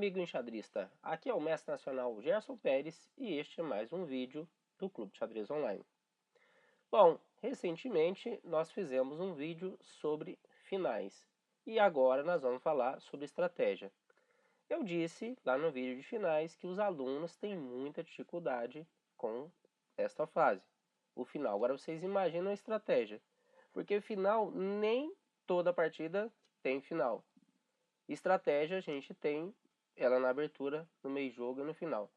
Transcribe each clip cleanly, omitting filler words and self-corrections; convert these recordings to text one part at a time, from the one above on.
amigo enxadrista, aqui é o mestre nacional Gerson Pérez e este é mais um vídeo do Clube de Xadrez Online. Bom, recentemente nós fizemos um vídeo sobre finais e agora nós vamos falar sobre estratégia. Eu disse lá no vídeo de finais que os alunos têm muita dificuldade com esta fase, o final. Agora vocês imaginam a estratégia, porque final nem toda partida tem final. Estratégia a gente tem ela na abertura, no meio jogo e no final.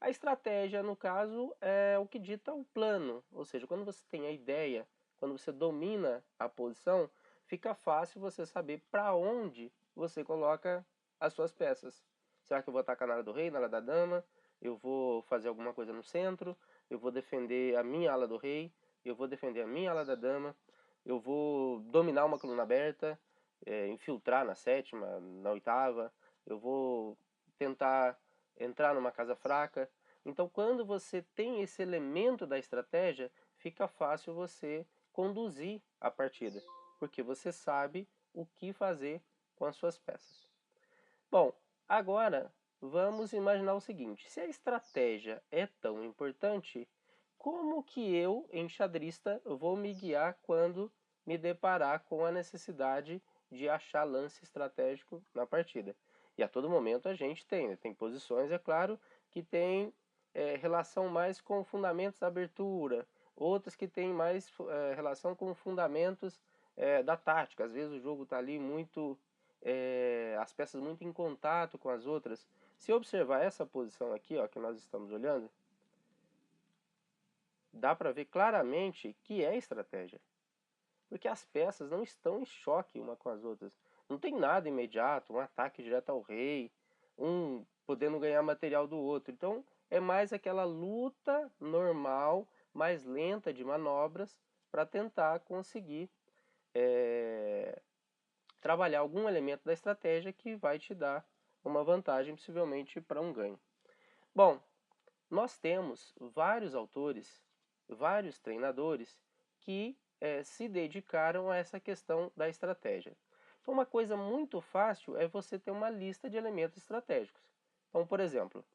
A estratégia, no caso, é o que dita o plano, ou seja, quando você tem a ideia, quando você domina a posição, fica fácil você saber para onde você coloca as suas peças. Será que eu vou atacar na ala do rei, na ala da dama? Eu vou fazer alguma coisa no centro? Eu vou defender a minha ala do rei? Eu vou defender a minha ala da dama? Eu vou dominar uma coluna aberta? Infiltrar na sétima, na oitava? Eu vou tentar entrar numa casa fraca? Então, quando você tem esse elemento da estratégia, fica fácil você conduzir a partida, porque você sabe o que fazer com as suas peças. Bom, agora vamos imaginar o seguinte: se a estratégia é tão importante, como que eu, enxadrista, vou me guiar quando me deparar com a necessidade de achar lance estratégico na partida? E a todo momento a gente tem, né? Tem posições, é claro, que tem relação mais com fundamentos da abertura, outras que têm mais relação com fundamentos da tática. Às vezes o jogo está ali muito, as peças muito em contato com as outras. Se observar essa posição aqui, ó, que nós estamos olhando, dá para ver claramente que é estratégia. Porque as peças não estão em choque uma com as outras. Não tem nada imediato, um ataque direto ao rei, um podendo ganhar material do outro. Então é mais aquela luta normal, mais lenta de manobras, para tentar conseguir trabalhar algum elemento da estratégia que vai te dar uma vantagem, possivelmente para um ganho. Bom, nós temos vários autores, vários treinadores que se dedicaram a essa questão da estratégia. Então, uma coisa muito fácil é você ter uma lista de elementos estratégicos. Então, por exemplo,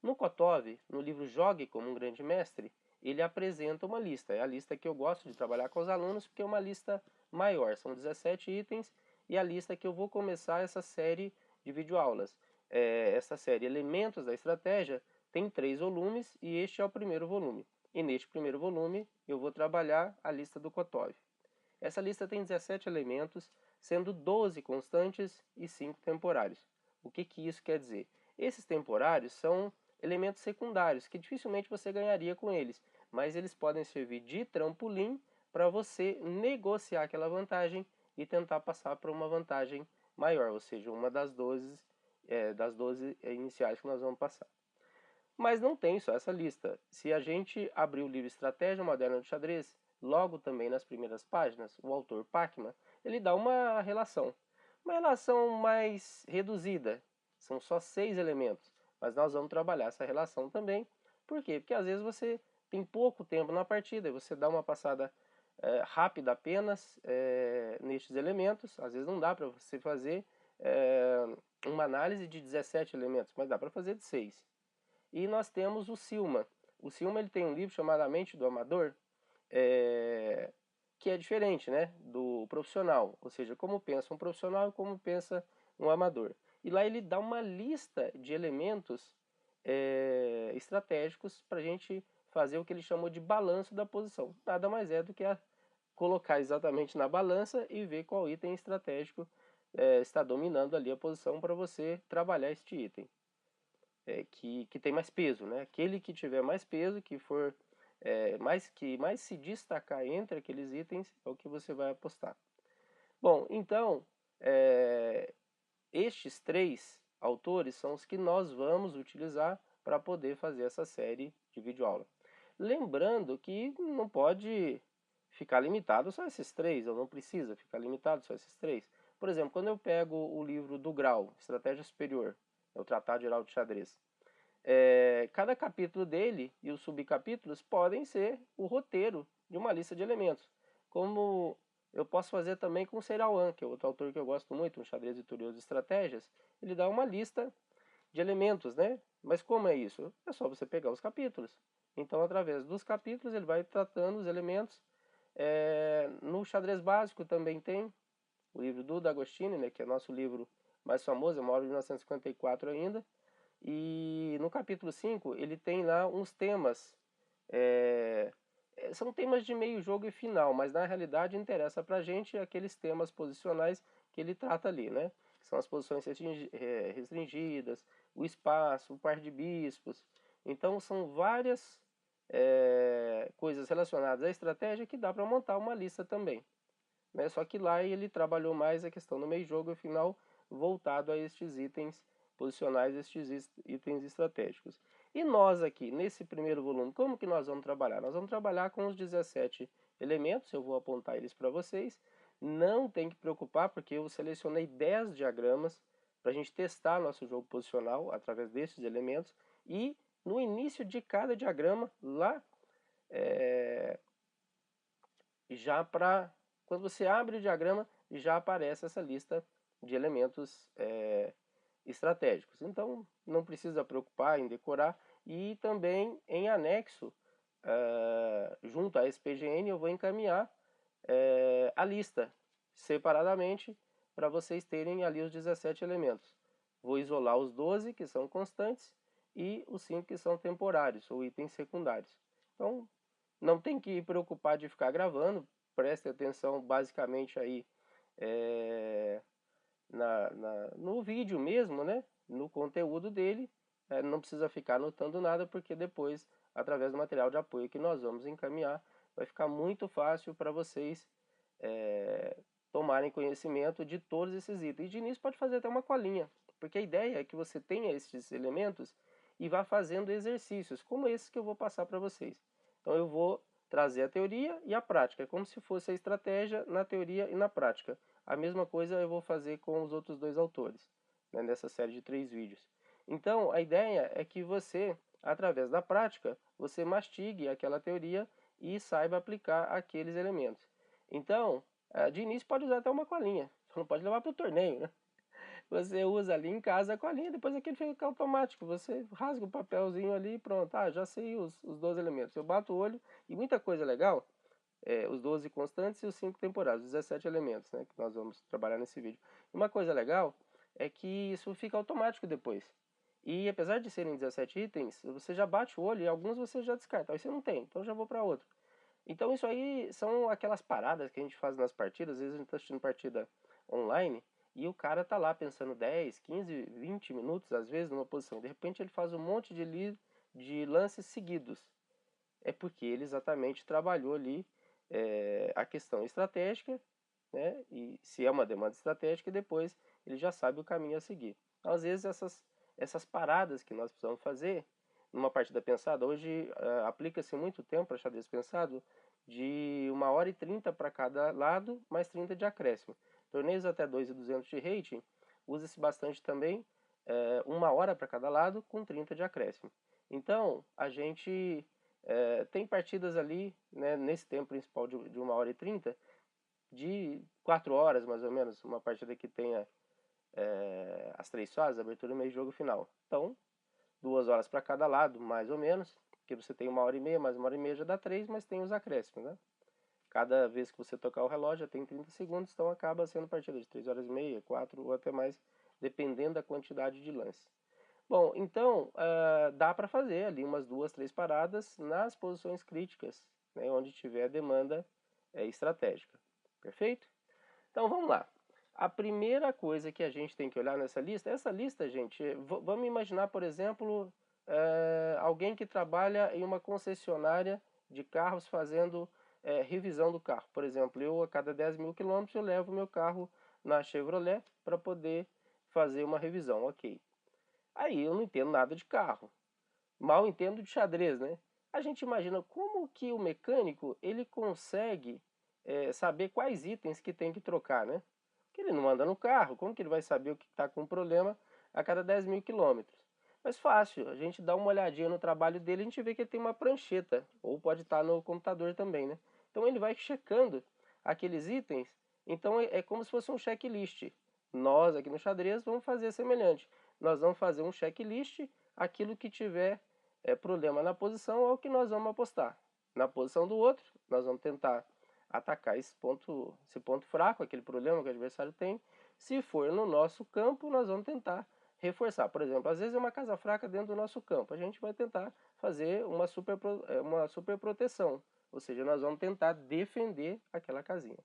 no Kotov, no livro Jogue como um Grande Mestre, ele apresenta uma lista. É a lista que eu gosto de trabalhar com os alunos, porque é uma lista maior, são 17 itens, e a lista que eu vou começar essa série de videoaulas. Essa série Elementos da Estratégia tem 3 volumes e este é o primeiro volume. E neste primeiro volume eu vou trabalhar a lista do Kotov. Essa lista tem 17 elementos, sendo 12 constantes e 5 temporários. O que isso quer dizer? Esses temporários são elementos secundários, que dificilmente você ganharia com eles, mas eles podem servir de trampolim para você negociar aquela vantagem e tentar passar para uma vantagem maior, ou seja, uma das 12 iniciais que nós vamos passar. Mas não tem só essa lista. Se a gente abrir o livro Estratégia Moderna do Xadrez, logo também nas primeiras páginas, o autor Pacman, ele dá uma relação mais reduzida. São só 6 elementos, mas nós vamos trabalhar essa relação também. Por quê? Porque às vezes você tem pouco tempo na partida e você dá uma passada rápida apenas nestes elementos. Às vezes não dá para você fazer uma análise de 17 elementos, mas dá para fazer de 6. E nós temos o Silman. O Silman ele tem um livro chamado A Mente do Amador, que é diferente, né, do profissional. Ou seja, como pensa um profissional e como pensa um amador. E lá ele dá uma lista de elementos estratégicos para a gente fazer o que ele chamou de balanço da posição. Nada mais é do que colocar exatamente na balança e ver qual item estratégico está dominando ali a posição para você trabalhar este item. Que tem mais peso, né? Aquele que tiver mais peso, que for que mais se destacar entre aqueles itens, é o que você vai apostar. Bom, então, estes 3 autores são os que nós vamos utilizar para poder fazer essa série de videoaula. Lembrando que não pode ficar limitado só a esses 3, ou não precisa ficar limitado só a esses 3. Por exemplo, quando eu pego o livro do Grau, Estratégia Superior, é o Tratado Geral de Xadrez, cada capítulo dele e os subcapítulos podem ser o roteiro de uma lista de elementos. Como eu posso fazer também com o Seirawan, que é outro autor que eu gosto muito, um xadrez vitorioso de estratégias. Ele dá uma lista de elementos, né? Mas como é isso? É só você pegar os capítulos. Então, através dos capítulos, ele vai tratando os elementos. No xadrez básico também tem o livro do D'Agostini, né, que é nosso livro mais famoso, é uma obra de 1954 ainda. E no capítulo 5 ele tem lá uns temas, são temas de meio jogo e final, mas na realidade interessa pra gente aqueles temas posicionais que ele trata ali, né? São as posições restringidas, o espaço, o par de bispos. Então são várias coisas relacionadas à estratégia que dá para montar uma lista também, né? Só que lá ele trabalhou mais a questão do meio jogo e final voltado a estes itens posicionais, estes itens estratégicos. E nós aqui, nesse primeiro volume, como que nós vamos trabalhar? Nós vamos trabalhar com os 17 elementos, eu vou apontar eles para vocês. Não tem que preocupar, porque eu selecionei 10 diagramas para a gente testar nosso jogo posicional através desses elementos. E no início de cada diagrama, lá, já para quando você abre o diagrama, já aparece essa lista de elementos estratégicos. Então, não precisa preocupar em decorar. E também, em anexo, junto a esse PGN, eu vou encaminhar a lista separadamente para vocês terem ali os 17 elementos. Vou isolar os 12 que são constantes e os 5 que são temporários ou itens secundários. Então, não tem que preocupar de ficar gravando, preste atenção basicamente aí no vídeo mesmo, né? No conteúdo dele. Não precisa ficar anotando nada, porque depois, através do material de apoio que nós vamos encaminhar, vai ficar muito fácil para vocês tomarem conhecimento de todos esses itens. E de início pode fazer até uma colinha, porque a ideia é que você tenha esses elementos e vá fazendo exercícios, como esses que eu vou passar para vocês. Então eu vou trazer a teoria e a prática, é como se fosse a estratégia na teoria e na prática. A mesma coisa eu vou fazer com os outros dois autores, né, nessa série de 3 vídeos. Então a ideia é que você, através da prática, você mastigue aquela teoria e saiba aplicar aqueles elementos. Então, de início pode usar até uma colinha, só não pode levar para o torneio, né? Você usa ali em casa a colinha, depois aquele fica automático. Você rasga o papelzinho ali e pronto. Já sei os 12 elementos. Eu bato o olho e muita coisa legal, os 12 constantes e os 5 temporários, os 17 elementos, né, que nós vamos trabalhar nesse vídeo. Uma coisa legal é que isso fica automático depois. E apesar de serem 17 itens, você já bate o olho e alguns você já descarta. Aí você não tem, então já vou para outro. Então isso aí são aquelas paradas que a gente faz nas partidas. Às vezes a gente está assistindo partida online e o cara tá lá pensando 10, 15, 20 minutos, às vezes, numa posição. De repente ele faz um monte de lances seguidos. É porque ele exatamente trabalhou ali a questão estratégica, né? E se é uma demanda estratégica, depois ele já sabe o caminho a seguir. Então, às vezes, essas paradas que nós precisamos fazer numa partida pensada, hoje aplica-se muito tempo para xadrez pensado, de 1h30 para cada lado, mais 30 de acréscimo. Torneios até 2.200 de rating, usa-se bastante também 1 hora para cada lado, com 30 de acréscimo. Então, a gente tem partidas ali, né, nesse tempo principal de 1h30, de 4 horas mais ou menos, uma partida que tenha as 3 fases, abertura, meio jogo final. Então, 2 horas para cada lado, mais ou menos, porque você tem 1h30, mais 1h30 já dá 3, mas tem os acréscimos, né? Cada vez que você tocar o relógio já tem 30 segundos, então acaba sendo partida de 3h30, 4 ou até mais, dependendo da quantidade de lance. Bom, então dá para fazer ali umas 2, 3 paradas nas posições críticas, né, onde tiver demanda estratégica. Perfeito? Então vamos lá. A primeira coisa que a gente tem que olhar nessa lista, essa lista, gente, vamos imaginar, por exemplo, alguém que trabalha em uma concessionária de carros fazendo revisão do carro. Por exemplo, eu a cada 10.000 quilômetros eu levo meu carro na Chevrolet para poder fazer uma revisão, ok. Aí eu não entendo nada de carro, mal entendo de xadrez, né? A gente imagina como que o mecânico ele consegue saber quais itens que tem que trocar, né? Porque ele não anda no carro, como que ele vai saber o que está com problema a cada 10.000 quilômetros? Mas fácil, a gente dá uma olhadinha no trabalho dele, a gente vê que ele tem uma prancheta, ou pode estar no computador também, né? Então ele vai checando aqueles itens, então é como se fosse um checklist. Nós aqui no xadrez vamos fazer semelhante. nós vamos fazer um checklist, aquilo que tiver problema na posição é o que nós vamos apostar. Na posição do outro, nós vamos tentar atacar esse ponto fraco, aquele problema que o adversário tem. Se for no nosso campo, nós vamos tentar reforçar. Por exemplo, às vezes é uma casa fraca dentro do nosso campo, a gente vai tentar fazer uma super proteção, ou seja, nós vamos tentar defender aquela casinha.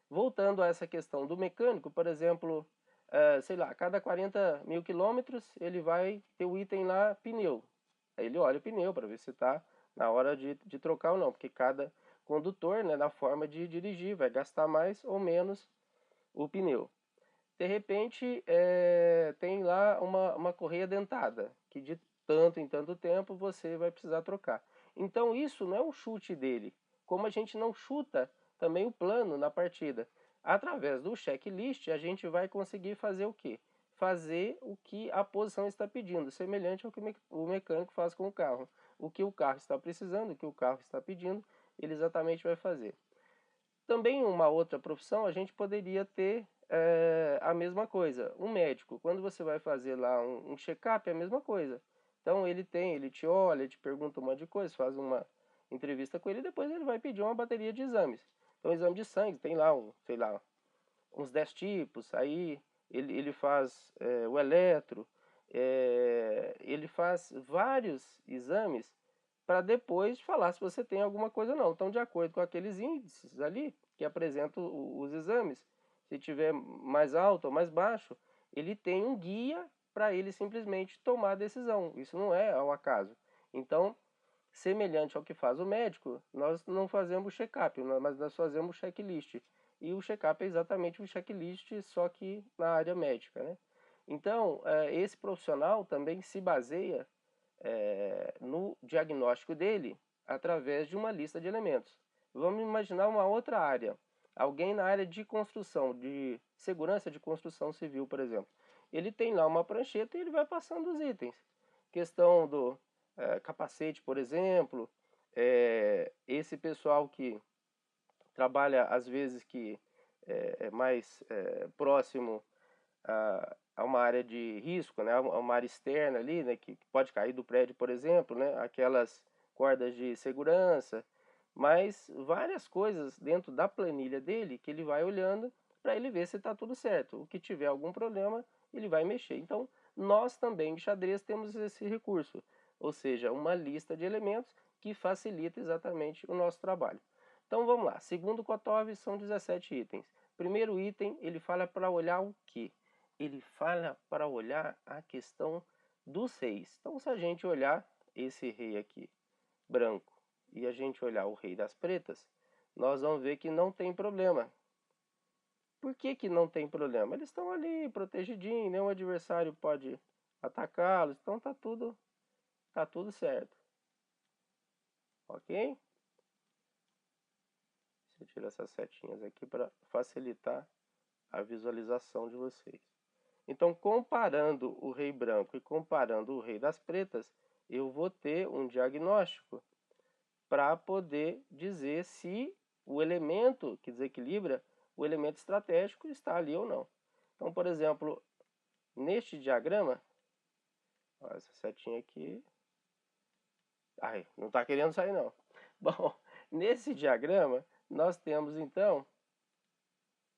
Voltando a essa questão do mecânico, por exemplo, sei lá, a cada 40 mil quilômetros ele vai ter o item lá pneu. Aí ele olha o pneu para ver se está na hora de trocar ou não, porque cada condutor, né, na forma de dirigir, vai gastar mais ou menos o pneu. De repente, tem lá uma correia dentada, que de tanto em tanto tempo você vai precisar trocar. Então isso não é um chute dele, como a gente não chuta também o plano na partida. Através do checklist a gente vai conseguir fazer o quê? Fazer o que a posição está pedindo, semelhante ao que o mecânico faz com o carro. O que o carro está precisando, o que o carro está pedindo, ele exatamente vai fazer. Também uma outra profissão, a gente poderia ter a mesma coisa. Um médico, quando você vai fazer lá um check-up, é a mesma coisa. Então ele te olha, te pergunta um monte de coisa, faz uma entrevista com ele, e depois ele vai pedir uma bateria de exames. Então exame de sangue, tem lá, sei lá, uns 10 tipos, aí ele faz o eletro, ele faz vários exames para depois falar se você tem alguma coisa ou não. Então, de acordo com aqueles índices ali que apresentam os exames, se tiver mais alto ou mais baixo, ele tem um guia para ele simplesmente tomar a decisão. Isso não é ao acaso. Então, semelhante ao que faz o médico, nós não fazemos check-up, mas nós fazemos checklist. E o check-up é exatamente um checklist, só que na área médica, né? Então, esse profissional também se baseia no diagnóstico dele através de uma lista de elementos. Vamos imaginar uma outra área. Alguém na área de construção, de segurança de construção civil, por exemplo. Ele tem lá uma prancheta e ele vai passando os itens. Questão do capacete, por exemplo. Esse pessoal que trabalha, às vezes, que é mais próximo a uma área de risco, né, a uma área externa ali, né, que pode cair do prédio, por exemplo, né, aquelas cordas de segurança, mas várias coisas dentro da planilha dele que ele vai olhando para ele ver se está tudo certo. O que tiver algum problema, ele vai mexer. Então, nós também de xadrez temos esse recurso, ou seja, uma lista de elementos que facilita exatamente o nosso trabalho. Então vamos lá, segundo Kotov são 17 itens. Primeiro item, ele fala para olhar o quê? Ele fala para olhar a questão dos reis. Então, se a gente olhar esse rei aqui, branco, e a gente olhar o rei das pretas, nós vamos ver que não tem problema. Por que que não tem problema? Eles estão ali protegidinhos, nenhum adversário pode atacá-los, então tá tudo certo. Ok? Deixa eu tirar essas setinhas aqui para facilitar a visualização de vocês. Então, comparando o rei branco e comparando o rei das pretas, eu vou ter um diagnóstico para poder dizer se o elemento que desequilibra, o elemento estratégico, está ali ou não. Então, por exemplo, neste diagrama, ó, essa setinha aqui, ai, não está querendo sair não. Bom, nesse diagrama, nós temos então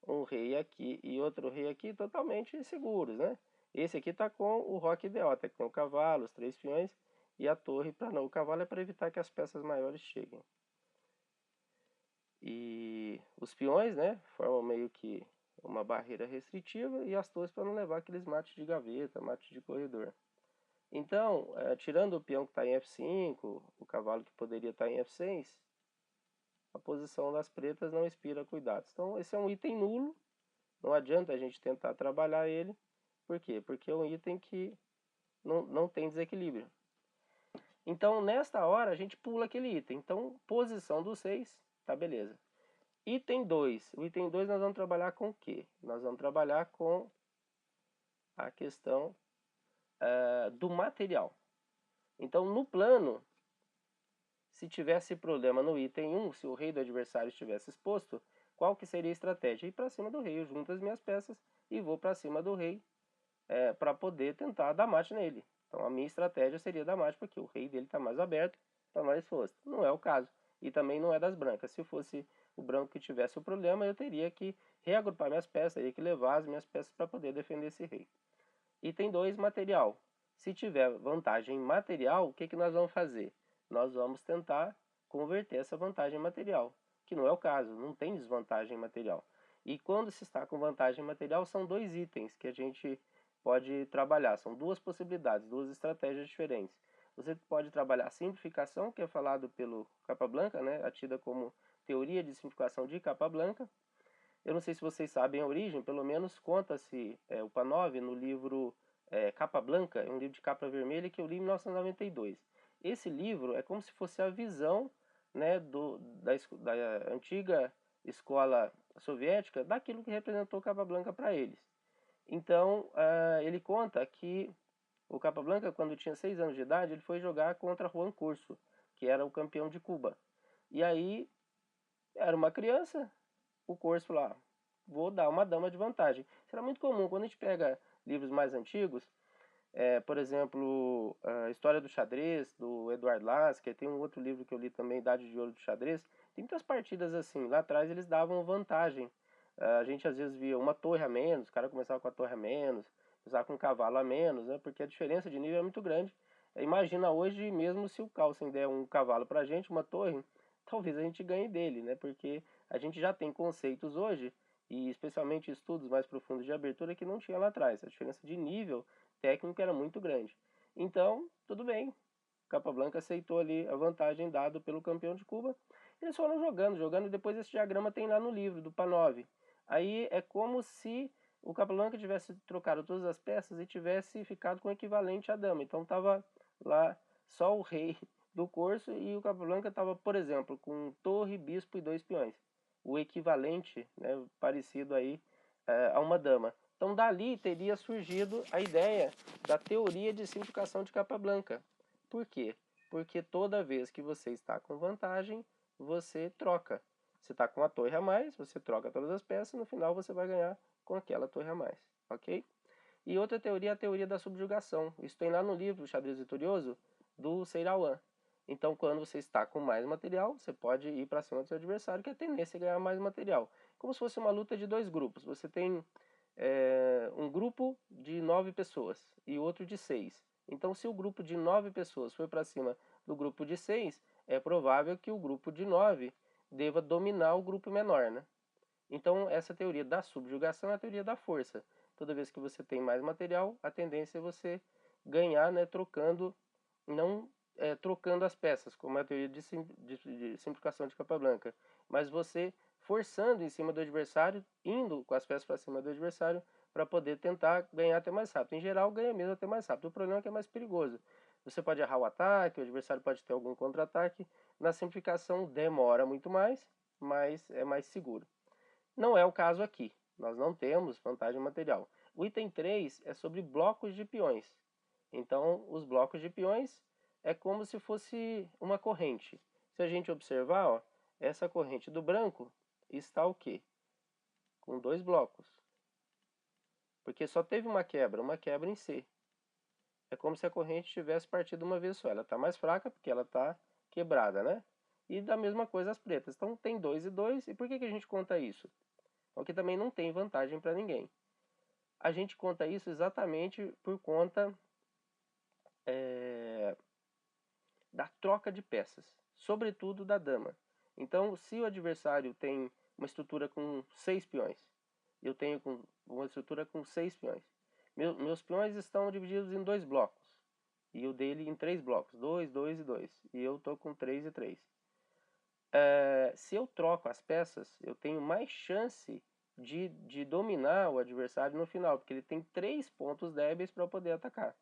um rei aqui e outro rei aqui totalmente seguros, né? Esse aqui está com o roque idiota, que tem o cavalo, os 3 peões e a torre para não. O cavalo é para evitar que as peças maiores cheguem. E os peões, né, formam meio que uma barreira restritiva e as torres para não levar aqueles mates de gaveta, mates de corredor. Então, tirando o peão que está em F5, o cavalo que poderia estar em F6, a posição das pretas não inspira cuidados. Então, esse é um item nulo. Não adianta a gente tentar trabalhar ele. Por quê? Porque é um item que não tem desequilíbrio. Então, nesta hora, a gente pula aquele item. Então, posição do 6, tá beleza. Item 2. O item 2 nós vamos trabalhar com o quê? Nós vamos trabalhar com a questão do material. Então, no plano, se tivesse problema no item 1, se o rei do adversário estivesse exposto, qual que seria a estratégia? Ir para cima do rei, eu junto as minhas peças e vou para cima do rei para poder tentar dar mate nele. Então a minha estratégia seria dar mate, porque o rei dele está mais aberto, está mais exposto. Não é o caso. E também não é das brancas. Se fosse o branco que tivesse o problema, eu teria que reagrupar minhas peças, teria que levar as minhas peças para poder defender esse rei. Item 2, material. Se tiver vantagem material, o que nós vamos fazer? Nós vamos tentar converter essa vantagem material, que não é o caso, não tem desvantagem material. E quando se está com vantagem material, são dois itens que a gente pode trabalhar, são duas possibilidades, duas estratégias diferentes. Você pode trabalhar a simplificação, que é falado pelo Capablanca, né, atida como teoria de simplificação de Capablanca. Eu não sei se vocês sabem a origem, pelo menos conta-se o Panov no livro Capablanca, é um livro de capa vermelha que eu li em 1992. Esse livro é como se fosse a visão, né, da antiga escola soviética daquilo que representou Capablanca para eles. Então, ele conta que o Capablanca, quando tinha 6 anos de idade, ele foi jogar contra Juan Curso, que era o campeão de Cuba. E aí, era uma criança, o Corso lá, vou dar uma dama de vantagem. Isso era muito comum, quando a gente pega livros mais antigos, por exemplo, a História do Xadrez, do Eduard Lasker, tem um outro livro que eu li também, Idade de Ouro do Xadrez, tem muitas partidas assim, lá atrás eles davam vantagem. A gente às vezes via uma torre a menos, o cara começava com a torre a menos, começava com um cavalo a menos, né, porque a diferença de nível é muito grande. Imagina hoje, mesmo se o Carlsen der um cavalo pra gente, uma torre, talvez a gente ganhe dele, né, porque a gente já tem conceitos hoje, e especialmente estudos mais profundos de abertura, que não tinha lá atrás. A diferença de nível técnico era muito grande. Então, tudo bem. Capablanca aceitou ali a vantagem dada pelo campeão de Cuba. Eles foram jogando, e depois esse diagrama tem lá no livro do Panov. Aí é como se o Capablanca tivesse trocado todas as peças e tivesse ficado com o equivalente à dama. Então estava lá só o rei do corso e o Capablanca estava, por exemplo, com torre, bispo e 2 peões. O equivalente, né, parecido aí a uma dama. Então dali teria surgido a ideia da teoria de simplificação de Capablanca. Por quê? Porque toda vez que você está com vantagem, você troca. Você está com a torre a mais, você troca todas as peças, no final você vai ganhar com aquela torre a mais, ok? E outra teoria é a teoria da subjugação. Isso tem lá no livro Xadrez Vitorioso, do Seirawan. Então, quando você está com mais material, você pode ir para cima do seu adversário, que a tendência é ganhar mais material. Como se fosse uma luta de dois grupos. Você tem um grupo de 9 pessoas e outro de 6. Então, se o grupo de 9 pessoas for para cima do grupo de 6, é provável que o grupo de 9 deva dominar o grupo menor, né? Então, essa teoria da subjugação é a teoria da força. Toda vez que você tem mais material, a tendência é você ganhar, né, trocando, não trocando as peças, como é a teoria de simplificação de Capablanca, mas você forçando em cima do adversário, indo com as peças para cima do adversário, para poder tentar ganhar até mais rápido. Em geral, ganha mesmo até mais rápido. O problema é que é mais perigoso. Você pode errar o ataque, o adversário pode ter algum contra-ataque. Na simplificação, demora muito mais, mas é mais seguro. Não é o caso aqui. Nós não temos vantagem material. O item 3 é sobre blocos de peões. Então, os blocos de peões é como se fosse uma corrente. Se a gente observar, ó, essa corrente do branco está o quê? Com 2 blocos. Porque só teve uma quebra em C. É como se a corrente tivesse partido uma vez só. Ela está mais fraca porque ela está quebrada, né? E da mesma coisa as pretas. Então tem 2 e 2. E por que a gente conta isso? Porque também não tem vantagem para ninguém. A gente conta isso exatamente por conta da troca de peças, sobretudo da dama. Então, se o adversário tem uma estrutura com 6 peões, eu tenho uma estrutura com 6 peões. Meus peões estão divididos em 2 blocos, e o dele em 3 blocos, 2, 2 e 2, e eu estou com 3 e 3. Se eu troco as peças, eu tenho mais chance de dominar o adversário no final, porque ele tem 3 pontos débeis para poder atacar.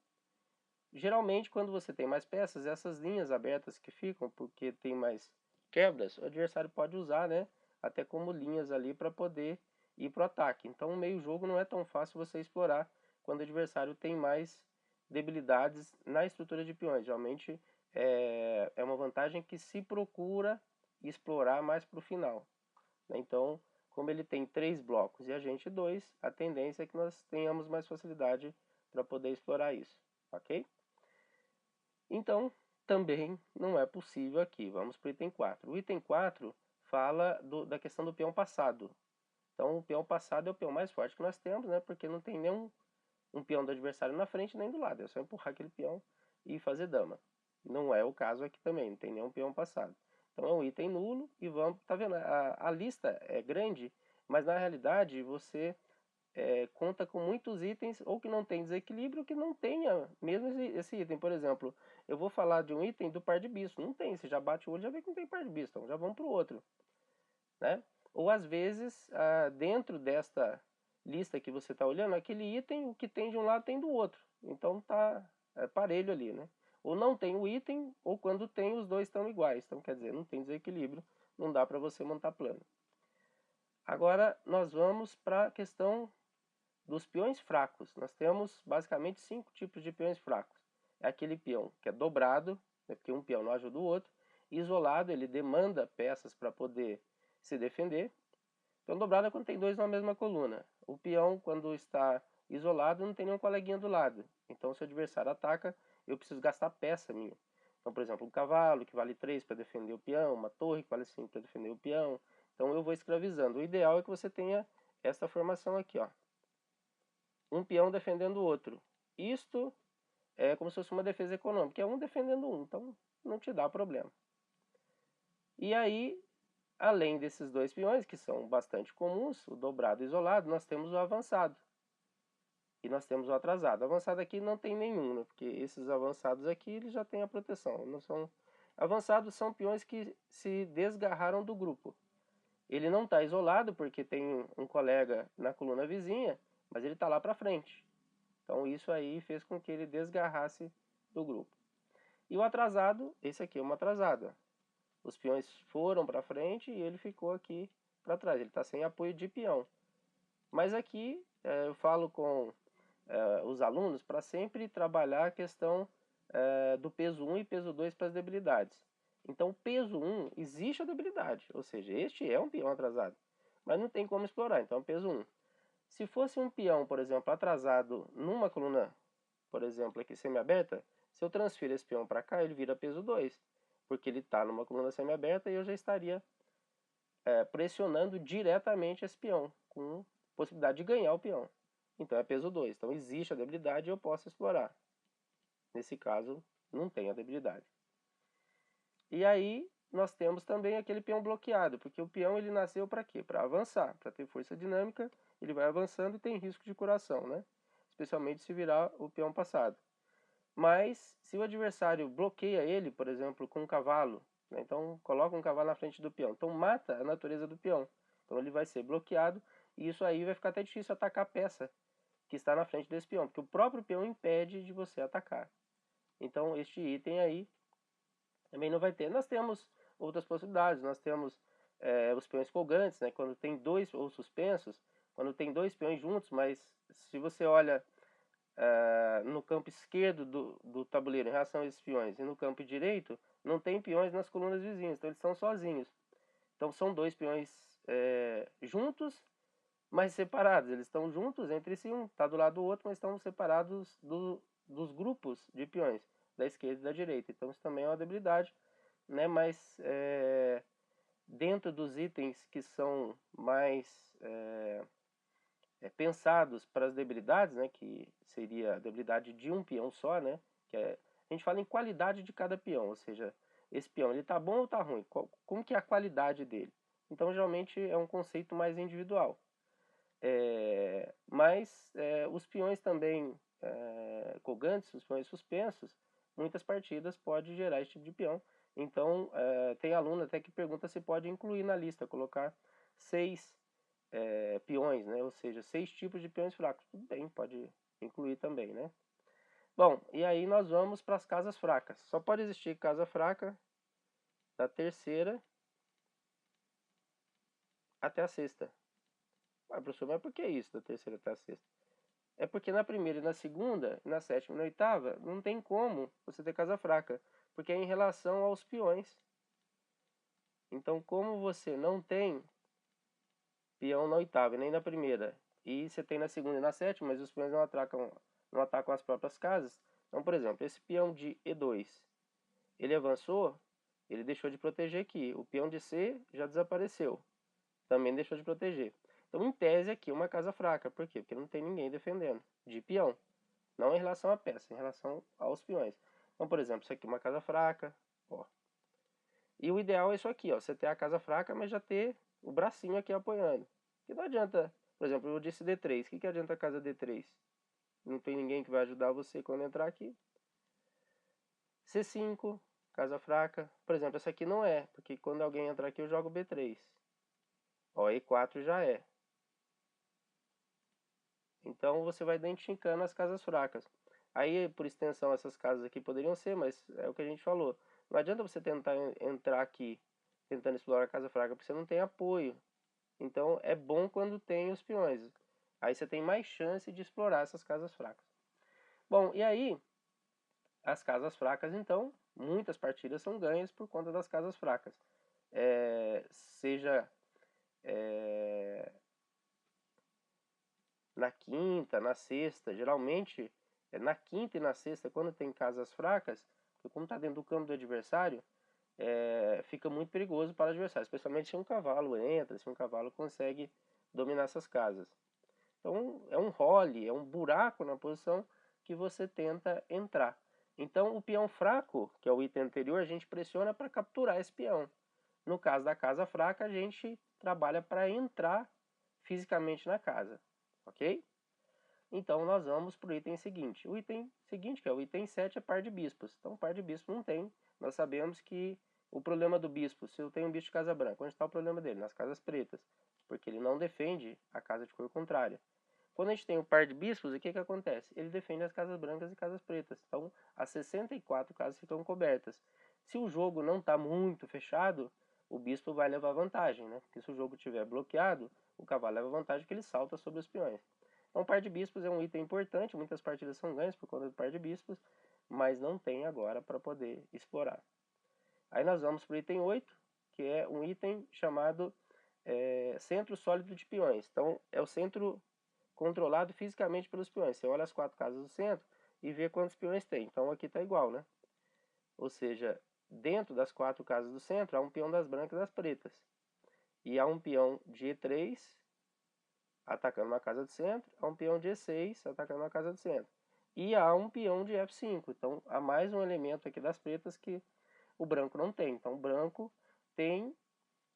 Geralmente, quando você tem mais peças, essas linhas abertas que ficam, porque tem mais quebras, o adversário pode usar, né, até como linhas ali para poder ir para o ataque. Então, o meio jogo não é tão fácil você explorar quando o adversário tem mais debilidades na estrutura de peões. Geralmente, é uma vantagem que se procura explorar mais para o final. Então, como ele tem 3 blocos e a gente 2, a tendência é que nós tenhamos mais facilidade para poder explorar isso, ok? Então, também não é possível aqui. Vamos para o item 4. O item 4 fala da questão do peão passado. Então, o peão passado é o peão mais forte que nós temos, né? Porque não tem nenhum peão do adversário na frente nem do lado. É só empurrar aquele peão e fazer dama. Não é o caso aqui também, não tem nenhum peão passado. Então é um item nulo e vamos, tá vendo? A lista é grande, mas na realidade você conta com muitos itens ou que não tem desequilíbrio ou que não tenha mesmo esse item. Por exemplo, eu vou falar de um item do par de bispo. Não tem, você já bate o olho e já vê que não tem par de bispo, então já vamos para o outro, né? Ou às vezes, dentro desta lista que você está olhando, aquele item, o que tem de um lado tem do outro. Então tá parelho ali, né? Ou não tem o item, ou quando tem, os dois estão iguais. Então quer dizer, não tem desequilíbrio, não dá para você montar plano. Agora nós vamos para a questão dos peões fracos. Nós temos basicamente 5 tipos de peões fracos. É aquele peão que é dobrado, né, porque um peão não ajuda o outro. Isolado, ele demanda peças para poder se defender. Peão dobrado é quando tem dois na mesma coluna. O peão, quando está isolado, não tem nenhum coleguinha do lado. Então, se o adversário ataca, eu preciso gastar peça minha. Então, por exemplo, um cavalo, que vale 3 para defender o peão, uma torre, que vale 5 para defender o peão. Então, eu vou escravizando. O ideal é que você tenha essa formação aqui, ó. Um peão defendendo o outro. Isto é como se fosse uma defesa econômica, é um defendendo um, então não te dá problema. E aí, além desses dois peões, que são bastante comuns, o dobrado e o isolado, nós temos o avançado. E nós temos o atrasado. O avançado aqui não tem nenhum, né? Porque esses avançados aqui eles já têm a proteção. Não são... Avançados são peões que se desgarraram do grupo. Ele não está isolado porque tem um colega na coluna vizinha, mas ele está lá para frente. Então isso aí fez com que ele desgarrasse do grupo. E o atrasado, esse aqui é uma atrasada. Os peões foram para frente e ele ficou aqui para trás. Ele está sem apoio de peão. Mas aqui eu falo com os alunos para sempre trabalhar a questão do peso 1 e peso 2 para as debilidades. Então, peso 1 existe a debilidade, ou seja, este é um peão atrasado, mas não tem como explorar, então peso 1. Se fosse um peão, por exemplo, atrasado numa coluna, por exemplo, aqui semi-aberta, se eu transfiro esse peão para cá, ele vira peso 2, porque ele está numa coluna semi-aberta e eu já estaria pressionando diretamente esse peão, com possibilidade de ganhar o peão. Então é peso 2. Então existe a debilidade e eu posso explorar. Nesse caso, não tem a debilidade. E aí nós temos também aquele peão bloqueado, porque o peão ele nasceu para quê? Para avançar, para ter força dinâmica, ele vai avançando e tem risco de curação, né? Especialmente se virar o peão passado. Mas se o adversário bloqueia ele, por exemplo, com um cavalo, né? Então coloca um cavalo na frente do peão, então mata a natureza do peão. Então ele vai ser bloqueado e isso aí vai ficar até difícil atacar a peça que está na frente desse peão, porque o próprio peão impede de você atacar. Então este item aí também não vai ter. Nós temos outras possibilidades, nós temos os peões colgantes, né? Quando tem dois, ou suspensos, quando tem dois peões juntos, mas se você olha no campo esquerdo do tabuleiro em relação a esses peões e no campo direito, não tem peões nas colunas vizinhas, então eles estão sozinhos. Então são dois peões juntos, mas separados. Eles estão juntos entre si, um está do lado do outro, mas estão separados dos grupos de peões, da esquerda e da direita. Então isso também é uma debilidade, né? Mas dentro dos itens que são mais pensados para as debilidades, né, que seria a debilidade de um peão só, né, a gente fala em qualidade de cada peão, ou seja, esse peão ele tá bom ou tá ruim, como que é a qualidade dele? Então geralmente é um conceito mais individual. Mas os peões também colgantes, os peões suspensos, muitas partidas pode gerar esse tipo de peão. Então tem aluno até que pergunta se pode incluir na lista, colocar 6 peões, né? Ou seja, 6 tipos de peões fracos. Tudo bem, pode incluir também, né? Bom, e aí nós vamos para as casas fracas. Só pode existir casa fraca da terceira até a sexta. Ah, professor, mas por que isso da terceira até a sexta? É porque na primeira e na segunda, na sétima e na oitava, não tem como você ter casa fraca, porque é em relação aos peões. Então, como você não tem peão na oitava e nem na primeira, e você tem na segunda e na sétima, mas os peões não atacam não atacam as próprias casas. Então, por exemplo, esse peão de E2, ele avançou, ele deixou de proteger aqui. O peão de C já desapareceu, também deixou de proteger. Então, em tese, aqui uma casa fraca. Por quê? Porque não tem ninguém defendendo de peão. Não em relação à peça, em relação aos peões. Então, por exemplo, isso aqui é uma casa fraca. Ó. E o ideal é isso aqui, ó, você ter a casa fraca, mas já ter o bracinho aqui apoiando. Que não adianta, por exemplo, eu disse D3. O que adianta a casa D3? Não tem ninguém que vai ajudar você quando entrar aqui. C5, casa fraca. Por exemplo, essa aqui não é, porque quando alguém entrar aqui eu jogo B3. Ó, E4 já é. Então você vai identificando as casas fracas. Aí, por extensão, essas casas aqui poderiam ser, mas é o que a gente falou. Não adianta você tentar entrar aqui tentando explorar a casa fraca, porque você não tem apoio. Então é bom quando tem os peões. Aí você tem mais chance de explorar essas casas fracas. Bom, e aí, as casas fracas, então, muitas partidas são ganhas por conta das casas fracas. Seja na quinta, na sexta, geralmente na quinta e na sexta, quando tem casas fracas, porque como está dentro do campo do adversário, fica muito perigoso para o adversário, especialmente se um cavalo entra, se um cavalo consegue dominar essas casas. Então é um role, é um buraco na posição que você tenta entrar. Então o peão fraco, que é o item anterior, a gente pressiona para capturar esse peão. No caso da casa fraca, a gente trabalha para entrar fisicamente na casa, ok? Então nós vamos para o item seguinte. O item seguinte, que é o item 7, é par de bispos. Então par de bispos não tem. Nós sabemos que o problema do bispo, se eu tenho um bispo de casa branca, onde está o problema dele? Nas casas pretas, porque ele não defende a casa de cor contrária. Quando a gente tem o par de bispos, o que acontece? Ele defende as casas brancas e casas pretas. Então, as 64 casas ficam cobertas. Se o jogo não está muito fechado, o bispo vai levar vantagem, né? Porque se o jogo estiver bloqueado, o cavalo leva vantagem porque ele salta sobre os peões. Então, o par de bispos é um item importante. Muitas partidas são ganhas por conta do par de bispos, mas não tem agora para poder explorar. Aí nós vamos para o item 8, que é um item chamado centro sólido de peões. Então, é o centro controlado fisicamente pelos peões. Você olha as 4 casas do centro e vê quantos peões tem. Então aqui está igual, né? Ou seja, dentro das 4 casas do centro há um peão das brancas e das pretas. E há um peão de E3 atacando uma casa do centro, há um peão de E6 atacando uma casa do centro. E há um peão de F5. Então há mais um elemento aqui das pretas que o branco não tem. Então o branco tem,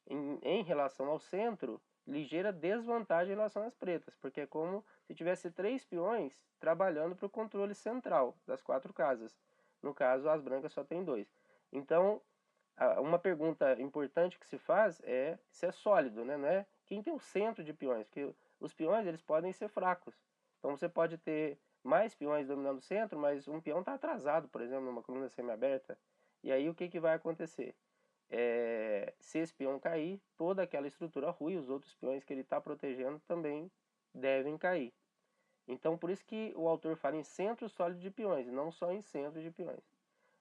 em relação ao centro, ligeira desvantagem em relação às pretas, porque é como se tivesse 3 peões trabalhando para o controle central das 4 casas. No caso, as brancas só tem 2. Então, uma pergunta importante que se faz é se é sólido, né? Não é quem tem o centro de peões, porque os peões eles podem ser fracos. Então você pode ter mais peões dominando o centro, mas um peão está atrasado, por exemplo, numa coluna semiaberta. E aí o que vai acontecer? Se esse peão cair, toda aquela estrutura ruim, os outros peões que ele está protegendo também devem cair. Então, por isso que o autor fala em centro sólido de peões, e não só em centro de peões.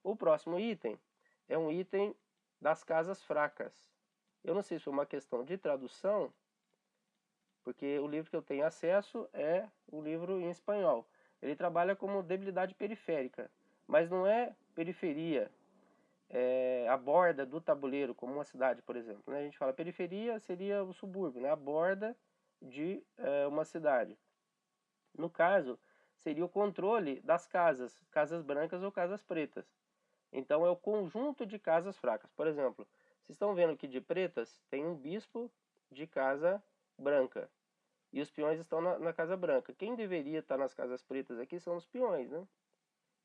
O próximo item é um item das casas fracas. Eu não sei se foi uma questão de tradução, porque o livro que eu tenho acesso é o livro em espanhol. Ele trabalha como debilidade periférica, mas não é periferia, a borda do tabuleiro, como uma cidade, por exemplo. Né? A gente fala periferia seria o subúrbio, né? A borda de uma cidade. No caso, seria o controle das casas, casas brancas ou casas pretas. Então é o conjunto de casas fracas. Por exemplo, vocês estão vendo que de pretas tem um bispo de casa branca. E os peões estão na casa branca. Quem deveria estar nas casas pretas aqui são os peões, né?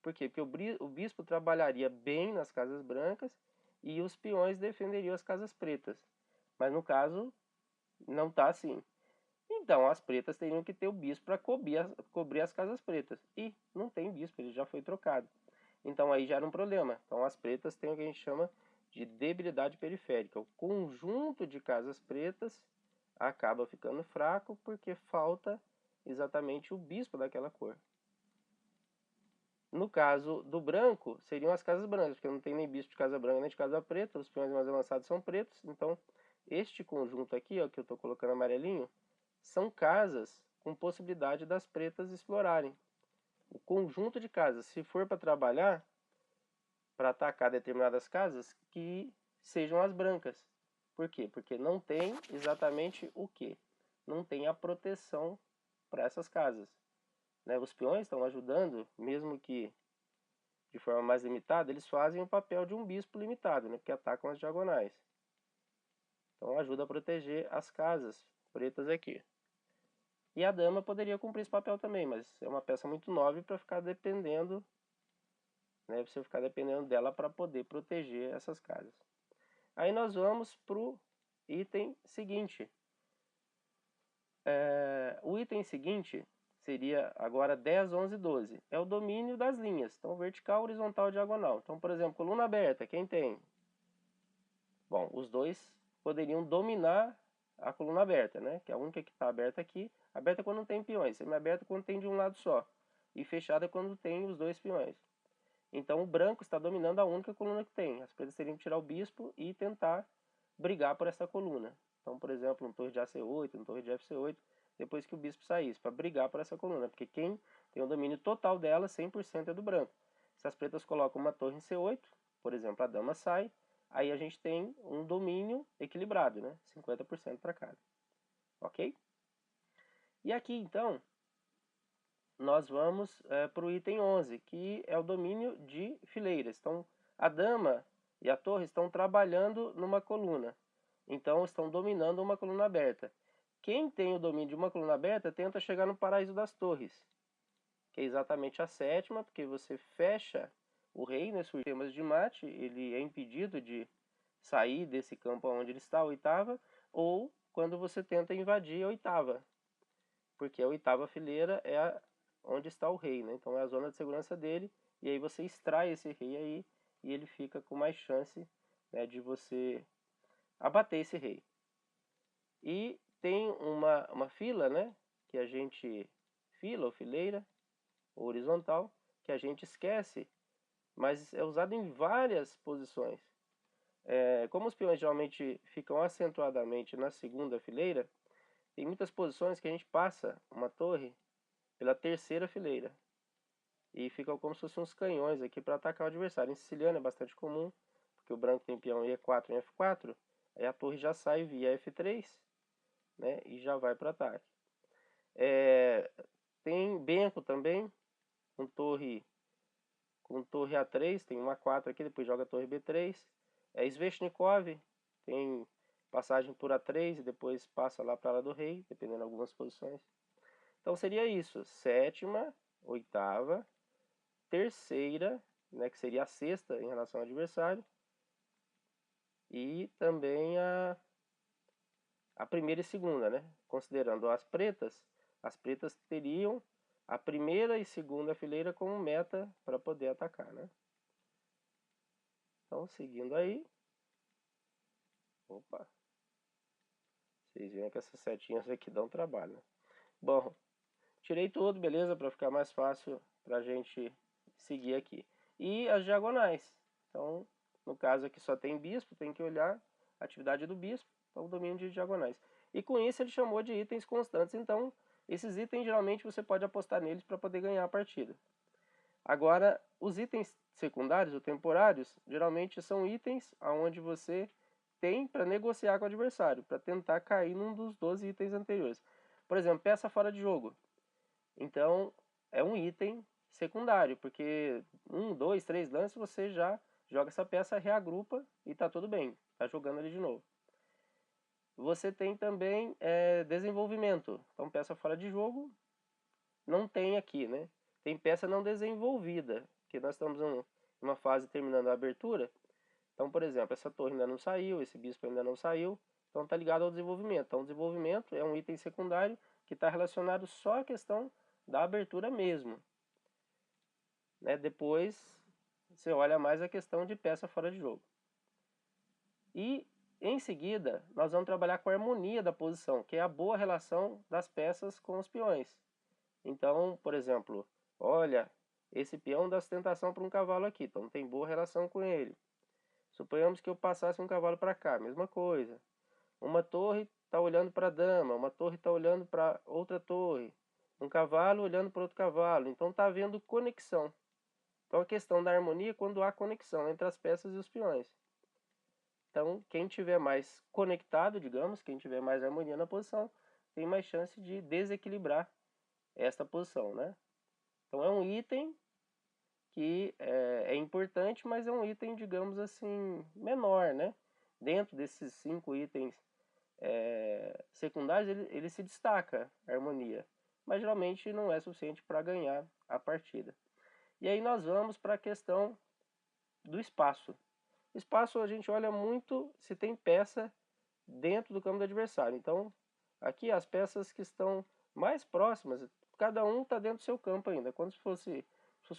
Por quê? Porque o bispo trabalharia bem nas casas brancas e os peões defenderiam as casas pretas. Mas no caso, não está assim. Então as pretas teriam que ter o bispo para cobrir as casas pretas. E não tem bispo, ele já foi trocado. Então aí já era um problema. Então as pretas têm o que a gente chama de debilidade periférica. O conjunto de casas pretas acaba ficando fraco porque falta exatamente o bispo daquela cor. No caso do branco, seriam as casas brancas, porque não tem nem bispo de casa branca nem de casa preta, os peões mais avançados são pretos, então este conjunto aqui, ó, que eu estou colocando amarelinho, são casas com possibilidade das pretas explorarem. o conjunto de casas, se for para trabalhar, para atacar determinadas casas, que sejam as brancas. Por quê? Porque não tem exatamente o quê? Não tem a proteção para essas casas. Né? Os peões estão ajudando, mesmo que de forma mais limitada, eles fazem o papel de um bispo limitado, né? Porque atacam as diagonais. Então ajuda a proteger as casas pretas aqui. E a dama poderia cumprir esse papel também, mas é uma peça muito nobre para ficar dependendo, né? Você ficar dependendo dela para poder proteger essas casas. Aí nós vamos para o item seguinte. O item seguinte seria agora 10, 11, 12. É o domínio das linhas. Então, vertical, horizontal, diagonal. Então, por exemplo, coluna aberta, quem tem? Bom, os dois poderiam dominar a coluna aberta, né? Que é a única que está aberta aqui. Aberta quando não tem peões. Semi-aberta quando tem de um lado só. E fechada quando tem os dois peões. Então, o branco está dominando a única coluna que tem. As pretas teriam que tirar o bispo e tentar brigar por essa coluna. Então, por exemplo, um torre de AC8, um torre de FC8, depois que o bispo saísse, para brigar por essa coluna. Porque quem tem o domínio total dela, 100% é do branco. Se as pretas colocam uma torre em C8, por exemplo, a dama sai, aí a gente tem um domínio equilibrado, né? 50% para cada. Ok? E aqui, então, nós vamos para o item 11, que é o domínio de fileiras. Então, a dama e a torre estão trabalhando numa coluna. Então, estão dominando uma coluna aberta. Quem tem o domínio de uma coluna aberta tenta chegar no paraíso das torres, que é exatamente a sétima, porque você fecha o rei, né, sur temas de mate, ele é impedido de sair desse campo onde ele está, a oitava, ou quando você tenta invadir a oitava, porque a oitava fileira é onde está o rei, né? Então é a zona de segurança dele, e aí você extrai esse rei aí, e ele fica com mais chance, né, de você abater esse rei. E tem uma fila, né, que a gente, fila ou fileira, ou horizontal, que a gente esquece, mas é usado em várias posições. Como os peões geralmente ficam acentuadamente na segunda fileira, tem muitas posições que a gente passa uma torre pela terceira fileira. E ficam como se fossem uns canhões aqui para atacar o adversário. Em siciliano é bastante comum, porque o branco tem peão em E4 e F4, aí a torre já sai via F3, né, e já vai para o ataque. Tem Benco também, com torre A3, tem uma A4 aqui, depois joga a torre B3. Sveshnikov, tem passagem por A3 e depois passa lá para lá do rei, dependendo de algumas posições. Então seria isso, sétima, oitava, terceira, né, que seria a sexta em relação ao adversário, e também a primeira e segunda, né? Considerando as pretas teriam a primeira e segunda fileira como meta para poder atacar, né? Então, seguindo aí. Opa! Vocês viram que essas setinhas aqui dão trabalho, né? Bom, tirei tudo, beleza? Para ficar mais fácil para a gente seguir aqui. E as diagonais. Então, no caso aqui só tem bispo, tem que olhar a atividade do bispo, então o domínio de diagonais. E com isso ele chamou de itens constantes, então esses itens geralmente você pode apostar neles para poder ganhar a partida. Agora, os itens secundários ou temporários, geralmente são itens onde você tem para negociar com o adversário, para tentar cair num dos 12 itens anteriores. Por exemplo, peça fora de jogo. Então, é um item secundário, porque 1, 2, 3 lances você já joga essa peça, reagrupa e está tudo bem, está jogando ali de novo. Você tem também desenvolvimento. Então, peça fora de jogo não tem aqui, né? Tem peça não desenvolvida, que nós estamos em uma fase terminando a abertura. Então, por exemplo, essa torre ainda não saiu, esse bispo ainda não saiu, então está ligado ao desenvolvimento. Então, o desenvolvimento é um item secundário que está relacionado só à questão da abertura mesmo. Né? Depois, você olha mais a questão de peça fora de jogo. E, em seguida, nós vamos trabalhar com a harmonia da posição, que é a boa relação das peças com os peões. Então, por exemplo, olha, esse peão dá sustentação para um cavalo aqui, então não tem boa relação com ele. Suponhamos que eu passasse um cavalo para cá, mesma coisa. Uma torre está olhando para a dama, uma torre está olhando para outra torre. um cavalo olhando para outro cavalo, então está havendo conexão. Então a questão da harmonia é quando há conexão entre as peças e os peões. Então quem tiver mais conectado, digamos, quem tiver mais harmonia na posição, tem mais chance de desequilibrar esta posição, né? Então é um item que é importante, mas é um item, digamos assim, menor, né? Dentro desses 5 itens secundários, ele se destaca a harmonia, mas geralmente não é suficiente para ganhar a partida. E aí nós vamos para a questão do espaço. Espaço a gente olha muito se tem peça dentro do campo do adversário. Então, aqui as peças que estão mais próximas, cada um está dentro do seu campo ainda. Quando se fosse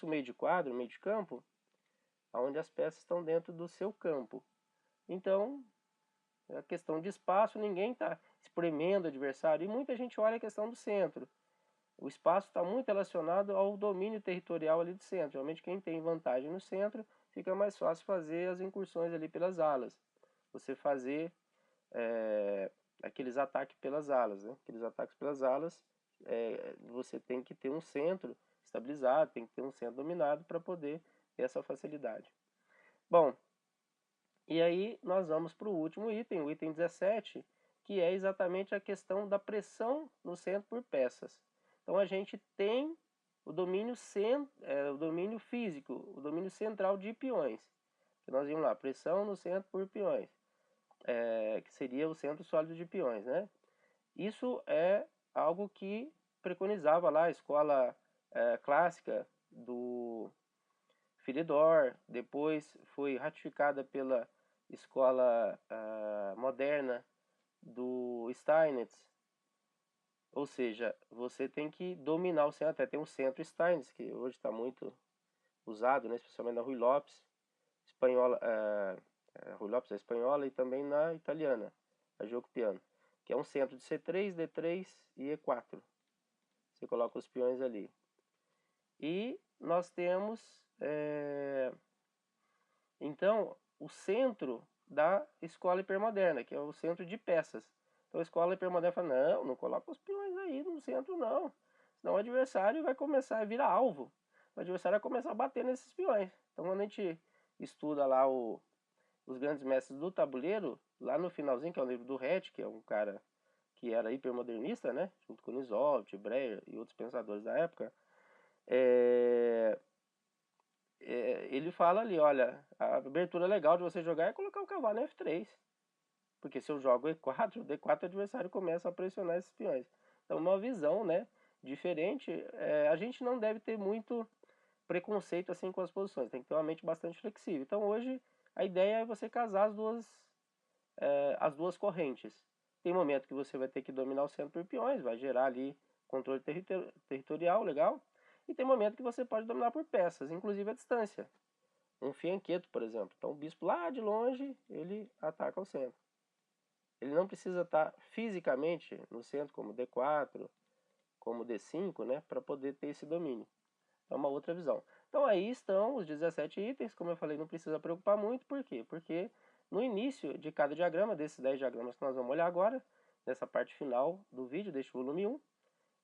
o meio de quadro, meio de campo, onde as peças estão dentro do seu campo. Então, a questão de espaço, ninguém está espremendo o adversário. E muita gente olha a questão do centro. O espaço está muito relacionado ao domínio territorial ali do centro. Geralmente quem tem vantagem no centro, fica mais fácil fazer as incursões ali pelas alas. Você fazer aqueles ataques pelas alas, né? Aqueles ataques pelas alas, você tem que ter um centro estabilizado, tem que ter um centro dominado para poder ter essa facilidade. Bom, e aí nós vamos para o último item, o item 17, que é exatamente a questão da pressão no centro por peças. Então a gente tem o domínio físico, o domínio central de peões. Nós vimos lá, pressão no centro por peões, que seria o centro sólido de peões, né? Isso é algo que preconizava lá a escola clássica do Philidor, depois foi ratificada pela escola moderna do Steinitz. Ou seja, você tem que dominar o centro. Até tem um centro Steinitz, que hoje está muito usado, né, especialmente na Rui Lopes, espanhola, Rui Lopes é espanhola, e também na italiana, a Gioco Piano, que é um centro de C3, D3 e E4. Você coloca os peões ali. E nós temos, então, o centro da escola hipermoderna, que é o centro de peças. Então a escola hipermoderna fala, não coloca os peões aí no centro não, senão o adversário vai começar a virar alvo. O adversário vai começar a bater nesses peões. Então quando a gente estuda lá os grandes mestres do tabuleiro, lá no finalzinho, que é o livro do Ret, que é um cara que era hipermodernista, né, junto com Nisold, Breyer e outros pensadores da época, ele fala ali, olha, a abertura legal de você jogar é colocar o cavalo em F3. Porque se eu jogo E4, o D4 o adversário começa a pressionar esses peões. Então uma visão, né, diferente. A gente não deve ter muito preconceito assim com as posições, tem que ter uma mente bastante flexível. Então hoje a ideia é você casar as duas correntes. Tem momento que você vai ter que dominar o centro por peões, vai gerar ali controle territorial legal. E tem momento que você pode dominar por peças, inclusive a distância. Um fianqueto, por exemplo. Então o bispo lá de longe, ele ataca o centro. Ele não precisa estar fisicamente no centro, como D4, como D5, né, para poder ter esse domínio. É uma outra visão. Então aí estão os 17 itens, como eu falei, não precisa preocupar muito, por quê? Porque no início de cada diagrama, desses 10 diagramas que nós vamos olhar agora, nessa parte final do vídeo, deste volume 1,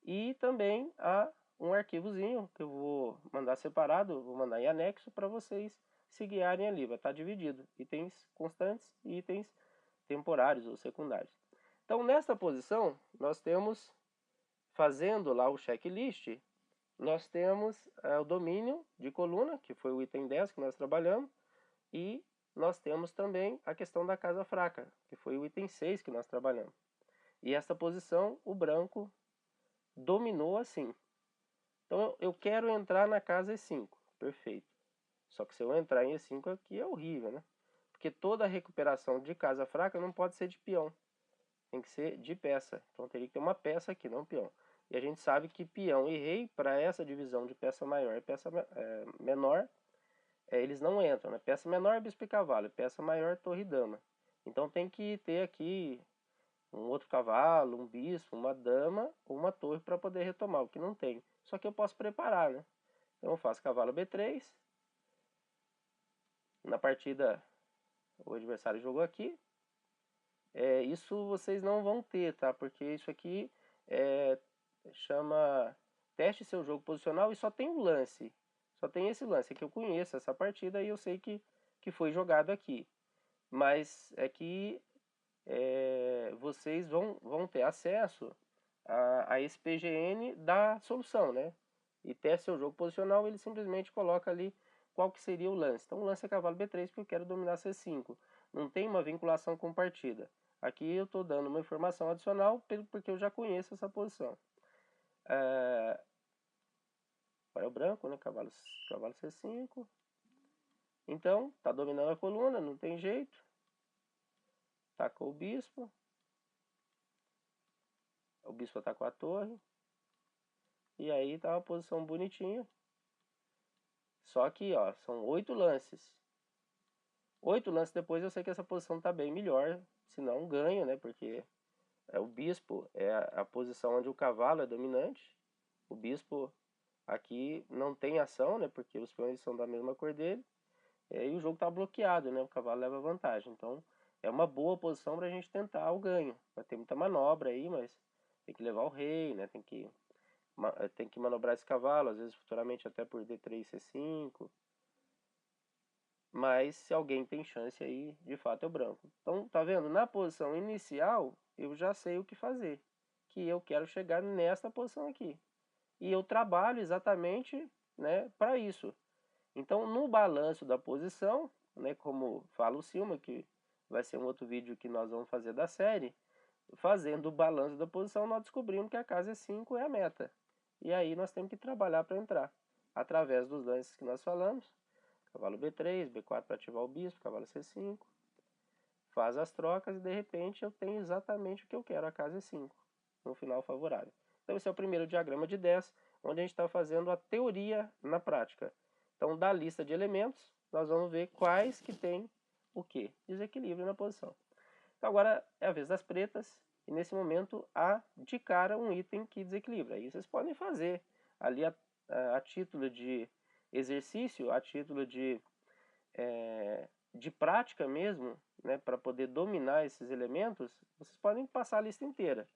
e também há um arquivozinho que eu vou mandar separado, vou mandar em anexo para vocês se guiarem ali, vai estar dividido, itens constantes e itens temporários ou secundários. Então nesta posição, nós temos, fazendo lá o checklist, nós temos o domínio de coluna, que foi o item 10 que nós trabalhamos, e nós temos também a questão da casa fraca, que foi o item 6 que nós trabalhamos. E esta posição, o branco dominou assim. Então eu quero entrar na casa E5, perfeito. Só que se eu entrar em E5 aqui é horrível, né? Porque toda a recuperação de casa fraca não pode ser de peão. Tem que ser de peça. Então teria que ter uma peça aqui, não um peão. E a gente sabe que peão e rei, para essa divisão de peça maior e peça menor, eles não entram, né? Peça menor, bispo e cavalo. Peça maior, torre e dama. Então tem que ter aqui um outro cavalo, um bispo, uma dama ou uma torre para poder retomar, o que não tem. Só que eu posso preparar, né? Então eu faço cavalo B3. Na partida, o adversário jogou aqui. Isso vocês não vão ter, tá? Porque isso aqui chama teste seu jogo posicional e só tem um lance. Só tem esse lance, é que eu conheço essa partida e eu sei que foi jogado aqui. Mas é que vocês vão ter acesso a esse PGN da solução, né? E teste seu jogo posicional, ele simplesmente coloca ali qual que seria o lance. Então o lance é cavalo B3 porque eu quero dominar C5. Não tem uma vinculação com partida. Aqui eu estou dando uma informação adicional porque eu já conheço essa posição. Agora é o branco, né? Cavalo C5. Então, tá dominando a coluna, não tem jeito. Tacou o bispo. O bispo atacou a torre. E aí tá uma posição bonitinha. Só que, ó, são 8 lances. 8 lances depois eu sei que essa posição tá bem melhor. Se não, ganho, né? Porque o bispo é a posição onde o cavalo é dominante. O bispo aqui não tem ação, né? Porque os peões são da mesma cor dele. E o jogo tá bloqueado, né? O cavalo leva vantagem. Então, é uma boa posição pra gente tentar o ganho. Vai ter muita manobra aí, mas tem que levar o rei, né? Tem que manobrar esse cavalo, às vezes futuramente até por D3, C5. Mas se alguém tem chance aí, de fato é o branco. Então, tá vendo? Na posição inicial, eu já sei o que fazer. Que eu quero chegar nesta posição aqui. E eu trabalho exatamente, né, para isso. Então, no balanço da posição, né, como fala o Silma, que vai ser um outro vídeo que nós vamos fazer da série, fazendo o balanço da posição, nós descobrimos que a casa E5 é a meta. E aí nós temos que trabalhar para entrar, através dos lances que nós falamos. Cavalo B3, B4 para ativar o bispo, cavalo C5. Faz as trocas e de repente eu tenho exatamente o que eu quero, a casa E5, no final favorável. Então esse é o primeiro diagrama de 10, onde a gente está fazendo a teoria na prática. Então da lista de elementos, nós vamos ver quais que tem o que? Desequilíbrio na posição. Então agora é a vez das pretas, e nesse momento há de cara um item que desequilibra. Aí vocês podem fazer ali a título de exercício, a título de prática mesmo, né, para poder dominar esses elementos, vocês podem passar a lista inteira.